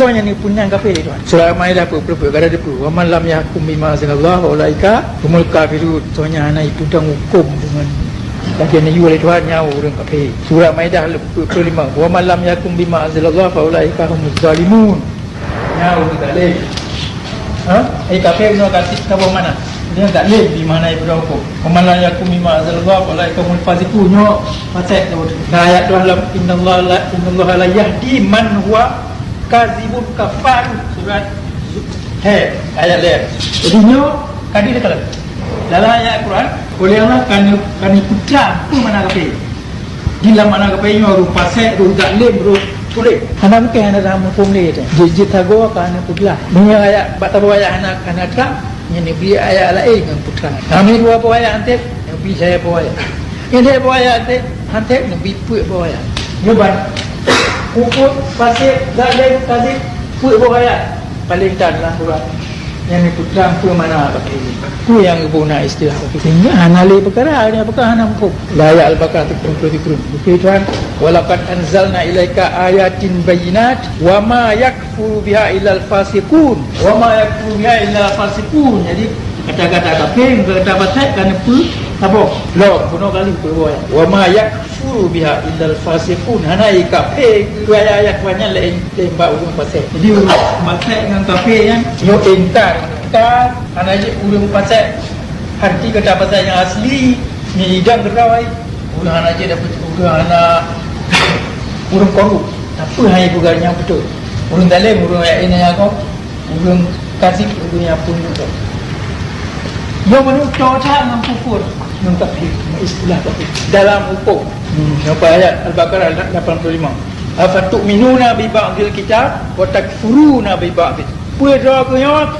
Contohnya ni punang kafir tuan. Surah Al-Maidah apa kada ada wa man lam yahkum bima anzalallahu ulaika humul kafirun. Contohnya anak itu dah hukum dengan bagian ni oleh Tuhan nyawa orang kafir. Surah Al-Maidah 25 wa man lam yahkum bima anzalallahu ulaika humuz zalimun. Nyawa zalim. Kafir no kasih tahu mana? Dia tak leh di mana ibu hukum. Kemana yakum bima anzalallahu ulaika humul fasiqun. Pasal tu. Ayat Tuhan dalam innallaha la yahdi man huwa kazibun kafar. Surat ayat lain. Jadi kadi dia kalau dalam ayat Quran oleh Allah kan putra apa mana kafir. Gila mana kafir nyo pasal tu tak leh bro. Tulis. Anak mungkin ada dalam hukum ni tu. Jadi tago kan putlah. Ni ayat batawa ayat anak tak. Ini beri ayat lain dengan putra. Kami dua apa ayat nanti, Nabi saya apa ayat. Yang dia apa ayat nanti, Nabi put apa ayat. Nyoban, puput, pasir, zalim, kazib, put apa ayat. Paling tak dalam Quran. Yang ni putra apa mana pakai ini. Itu yang guna istilah. Sehingga hanali perkara, ini apakah hanam hukum. Ayat Al-Baqarah 30. Okey tuan. Walaqad anzalna ilaika ayatin bayinat wa ma yakfuru biha illal fasiqun. Wa ma yakfuru biha illal fasiqun. Jadi kata-kata kafir kata fasik kan apa? Lo guna kali berbuat. Wa ma yakfuru biha illal fasiqun. Hanai kafir tu ayat banyak lain tembak urang fasik. Jadi fasik dengan kafir yang yo ingkar kan hanai urang fasik. Hati kata fasik yang asli ni hidang gerawai. Urang anak je dapat urang anak urang korup. Apa hanya bukan yang betul. Urang dalam urang yang ini yang kau urang kasih urang yang pun betul. Yang menurut cocok dengan kufur yang kafir, istilah kafir dalam hukum. Apa ayat Al-Baqarah 85. Afatu'minuna bi ba'dil kitab wa takfuruna bi ba'd. Puasa punya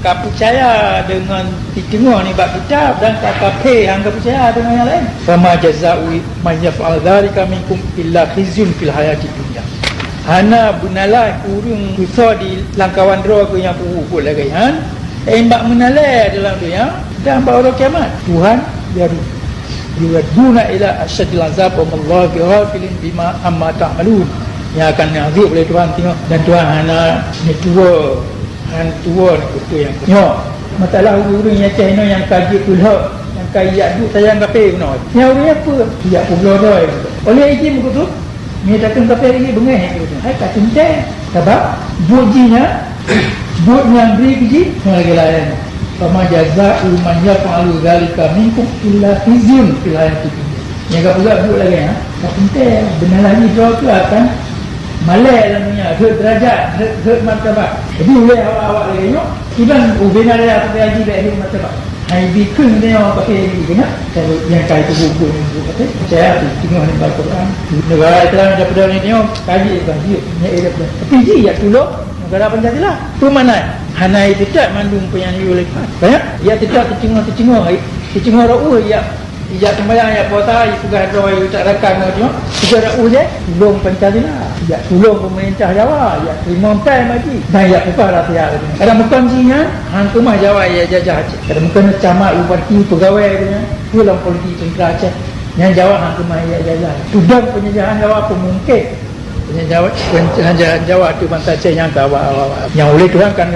kau percaya dengan tengok ni bab kitab dan kau kafir hang percaya dengan yang lain. Fama jazaa'u man yaf'al dzalika minkum illa khizyun fil hayatid dunya. Hana benalah urang susah di langkawan neraka yang puruk lagi han. Mbak menalai dalam dunia dan pada kiamat Tuhan biaru yuraduna ila asyadil azab wa mallahu bighafilin bima amma ta'malun. Yang akan azab oleh Tuhan tengok dan Tuhan hana ni tua han tua ni betul yang tengok masalah urang yang China yang kaji kulha yang kaya du sayang kafir guna yang urang apa tidak pula dah oleh izin begitu ni takkan kafir ini bengah gitu hai tak cinta sebab bujinya buat yang beri biji lagi lain. Fama jazaa'u man yaf'alu dzalika minkum illa khizyun fil hayatid dunya. Yang enggak pula buat lagi ya. Tak penting benar lagi doa tu akan malai dalam dunia, derajat, martabat. Jadi oleh awak lagi yo, iban benar dia apa lagi dari martabat. Hai bikun dia orang pakai ini kena kalau yang kait tu buku ni kata percaya tu tengok ni Al-Quran. Negara Islam daripada ni tengok kaji bagi ni dia. Tapi ji ya tolong negara Pancasila tu mana hanai tidak mandung penyanyi oleh banyak ia tidak tercengur rau ia sembahyang ia puasa ia pegah doa ia tak rakan dia juga rau je belum Pancasila ia tolong pemerintah Jawa ia terima pai mati dan ia pegah rakyat ada bukan jinya hang rumah Jawa ia jajah Aceh ada bukan camat bupati pegawai dia dalam politik tentera Aceh yang Jawa hang rumah ia jajah sudah penjajahan Jawa pun mungkin penjajahan Jawa tu bangsa Aceh yang awal yang oleh Tuhan kan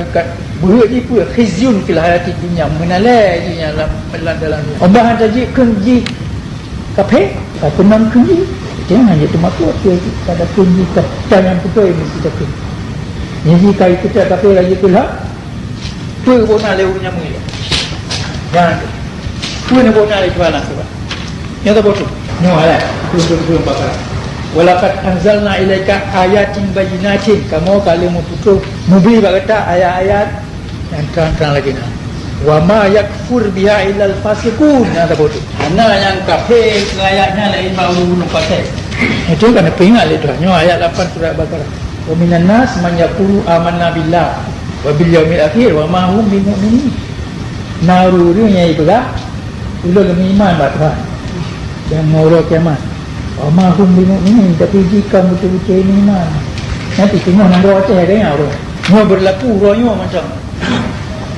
buat ni pun khizyun fil hayatid dunya menalai je yang dalam obahan taji kunji kafe aku nam kunji jangan je tumaku pada kunji kata yang betul mesti takut jadi kai kita kafe lagi pula tu bona leunya mui jangan tu ni bona le jualan sebab yang tak betul no ala tu bakar walaqad anzalna ilaika ayatin bayyinatin kamu kalau mau putus mubli kata ayat-ayat yang terang-terang lagi nah wa ma yakfur biha illal fasiqun ada betul ana yang kafir ayatnya lain baru bunuh pasal itu kan peringat itu ayat 8 surah Al-Baqarah wa minan nas man yaqulu amanna billah wa bil yaumil akhir wa ma hum bimumin narurunya itu lah ulah iman Tuhan yang mau kiamat wa hum bimumin tapi jika betul-betul iman nanti tengok nang doa Aceh ada yang orang nyo berlaku royo macam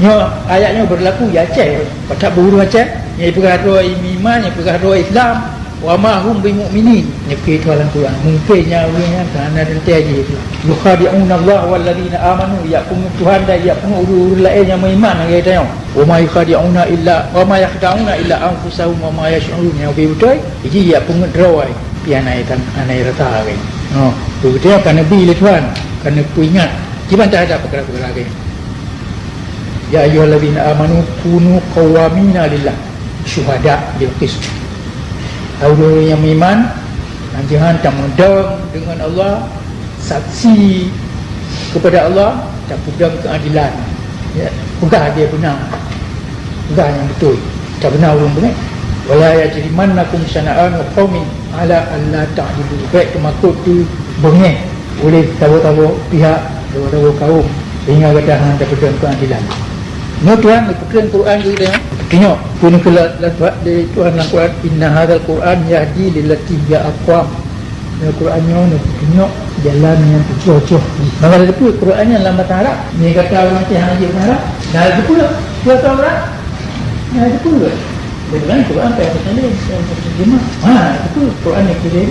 nyo ayatnya berlaku ya Aceh pakat buru Aceh yang perkara iman yang perkara Islam wa ma hum bimu'minin. Nyekir tu dalam Quran. Mungkinnya orangnya kerana ada tiada itu. Yukhadi'una Allah wal ladina amanu, ya pun Tuhan dan ya pun orang lain yang beriman dia tengok. Wa ma yukhadi'una illa wa ma yakhda'una illa anfusahum wa ma yash'urun. Yang betul. Jadi ya pun drawai pian anai rata kan. Oh, betul kan Nabi le Tuhan. Kerana ku ingat gimana tak ada perkara-perkara lain. Ya ayyuhalladzina amanu kunu qawwamina lillah syuhada bil qist. Orang yang beriman jangan tamudang dengan Allah, saksi kepada Allah dan pegang keadilan. Ya, pegang dia benar. Pegang yang betul. Tak benar orang benar. Wala yajrimannakum syana'an qaumin ala alla ta'dilu. Baik kemakut tu bengeh oleh tahu-tahu pihak, tahu-tahu kaum sehingga kata hang tak pegang keadilan. No Tuhan pegang Quran kita tengok pun kelat di Tuhan dalam Quran, inna hadzal Quran yahdi lillati hiya aqwam. Qurannya no tengok jalan yang cocok. Maka ada pula Qurannya dalam bahasa Arab. Ni kata orang yang haji bahasa Arab. Dah ada pula kata orang. Dah ada pula. Dengan Quran tak ada terjemah. Itu Quran yang kirim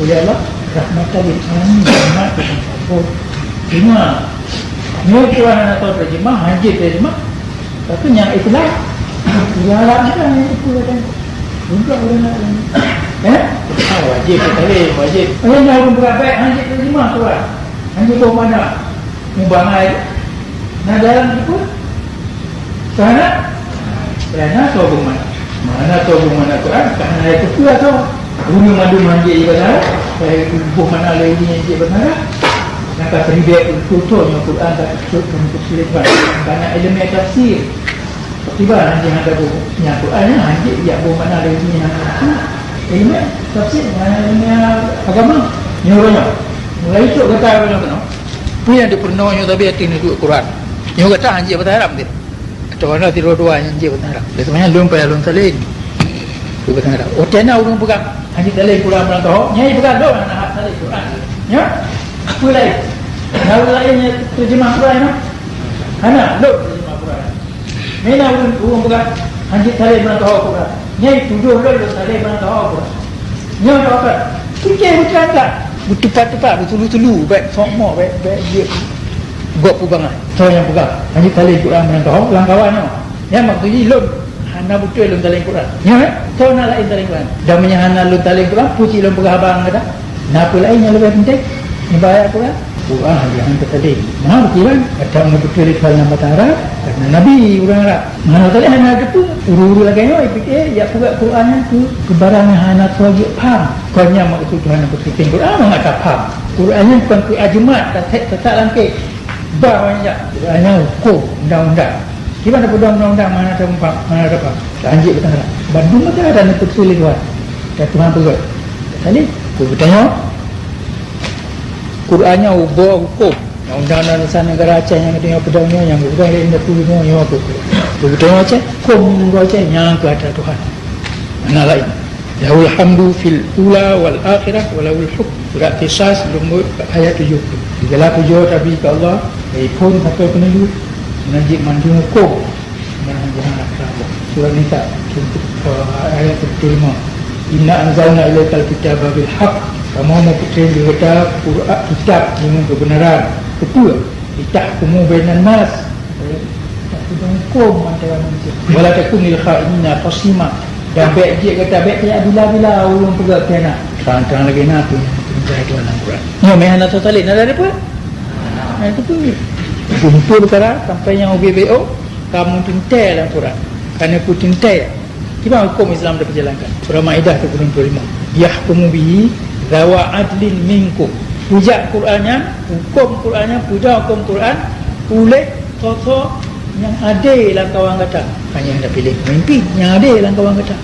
oleh Allah rahmatan lil alamin. Rahmat kepada semua. Ni Quran nak tahu terjemah, haji terjemah. Tapi yang itulah Arab kan itu kan. Juga orang nak wajib sekali, wajib. Orang yang berapa haji terjemah Quran. Haji ke mana? Mubangai. Nah dalam itu sana tahu mana? Mana tahu mana Quran? Kerana itu pula tahu. Bunyi madu manji ibadah. Saya buh mana lagi yang ibadah. Maka terlibat contohnya Quran tak cukup untuk silakan. Kerana ilmu tafsir. Tiba nanti ada bukunya Quran nanti dia buh mana lagi yang ilmu tafsir, ilmu agama. Ni orangnya. Mulai itu kata orang punya dipernohnya tapi hati ni Quran. Ni kata anjing bahasa Arab dia. Atau mana tiru dua anjing bahasa Arab. Sebenarnya belum payah belum salin. Tu bahasa Arab. Oh tena orang pegang anjing salin Quran orang tahu. Nyai pegang doh nak salin Quran. Ya? Apa lain? Kalau lainnya terjemah Quran no? Ana lo terjemah Quran. Mana orang pegang anjing salin orang tahu Quran. Nyai tujuh lo salin orang tahu Quran. Nyai apa? Fikir bukan tak? Bertupat-tupat, bertulu-tulu, baik sokmok, baik dia buat pegangan. So yang pegang, hanya tali Quran menangkau, langkawannya. Yang maksudnya lun, hana betul lun tali Quran. Ya kan? So nak lain tali Quran. Dan menyahana lun tali Quran, puji lun pegang abang kata. Napa lain yang lebih penting? Membayar Quran. Quran hanya hantar tali. Mana betul kan? Kata orang betul di dalam bahasa Arab, kerana Nabi orang Arab. Mana tali hana ada tu, uru-uru lagi ni, fikir, ya pegang Quran tu, kebarang hana tuaji faham. Kanya maksud Tuhan yang berfikir Quran orang tak faham. Qurannya bukan ke ajmat, tak langkih. Banyak Qurannya hukum, undang-undang. Gimana pada undang-undang mana ada empat, mana ada apa? Anjing bertanya. Bandung macam ada nak tertulis Tuhan. Dan Tuhan pegang. Tadi, aku bertanya. Qurannya ubah hukum. Undang-undang Nusa Negara Aceh yang tengok pedangnya, yang berpegang dia indah tulisnya, yang apa? Aku bertanya Aceh, hukum Aceh yang ke atas Tuhan. Mana lain? Lahul hamdu fil ula wal akhirah walahul hukm. Surat Qisas nombor ayat 70. Segala puja tapi ke Allah, pun sampai penuju menajik mandung hukum dan jangan Allah. Surah Nisa ayat 75. Inna anzalna ilaikal kitaba bil haqq. Kamu mau percaya kepada kitab dengan kebenaran. Betul. Itahkumu bainan nas. Hukum antara manusia. Wala takunil kha'inina qasima. Dan baik dia kata baik dia bila-bila orang pegang kena terang-terang lagi nak tu menjadi dalam Quran. Ya memang nak totalin ada apa? Itu pun kumpul perkara sampai yang OBBO kamu tintai dalam Quran. Kerana ku tintai. Gimana hukum Islam dah berjalankan? Surah Maidah 25. Yahkumu bihi zawa adlin minkum. Puja Qurannya, hukum Qurannya, puja hukum Quran oleh tokoh yang ada dalam kawan kata. Hanya yang dah pilih pemimpin yang ada dalam kawan kata.